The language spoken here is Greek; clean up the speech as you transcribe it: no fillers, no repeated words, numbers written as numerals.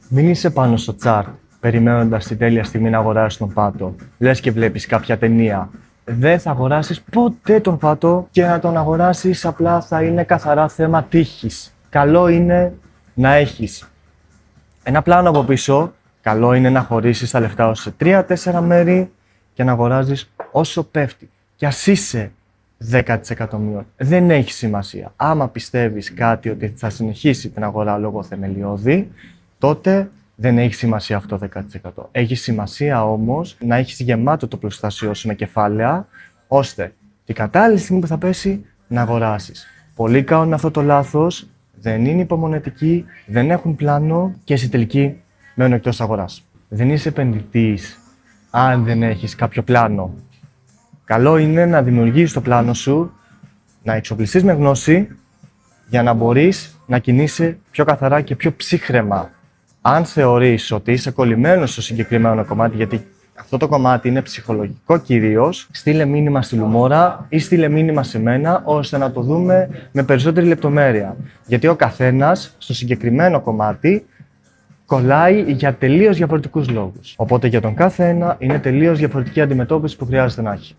Μην είσαι πάνω στο τσάρτ, περιμένοντας την τέλεια στιγμή να αγοράσεις τον πάτο. Λες και βλέπεις κάποια ταινία. Δεν θα αγοράσεις ποτέ τον πάτο και να τον αγοράσεις απλά θα είναι καθαρά θέμα τύχης. Καλό είναι να έχεις ένα πλάνο από πίσω. Καλό είναι να χωρίσεις τα λεφτά σου σε 3-4 μέρη και να αγοράζεις όσο πέφτει. Κι ας είσαι 10% μείον. Δεν έχει σημασία. Άμα πιστεύεις κάτι ότι θα συνεχίσει την αγορά λόγω θεμελιώδη, τότε δεν έχει σημασία αυτό 10%. Έχει σημασία όμως να έχεις γεμάτο το πλουστάσιο σου με κεφάλαια, ώστε την κατάλληλη στιγμή που θα πέσει να αγοράσεις. Πολλοί κάνουν αυτό το λάθος, δεν είναι υπομονετικοί, δεν έχουν πλάνο και στη τελική μένουν εκτός αγοράς. Δεν είσαι επενδυτής αν δεν έχεις κάποιο πλάνο. Καλό είναι να δημιουργήσεις το πλάνο σου, να εξοπλιστείς με γνώση για να μπορείς να κινείσαι πιο καθαρά και πιο ψύχραιμα. Αν θεωρείς ότι είσαι κολλημένος στο συγκεκριμένο κομμάτι, γιατί αυτό το κομμάτι είναι ψυχολογικό κυρίως, στείλε μήνυμα στη Λουμόρα ή στείλε μήνυμα σε μένα, ώστε να το δούμε με περισσότερη λεπτομέρεια. Γιατί ο καθένας στο συγκεκριμένο κομμάτι κολλάει για τελείως διαφορετικούς λόγους. Οπότε για τον κάθε ένα είναι τελείως διαφορετική αντιμετώπιση που χρειάζεται να έχει.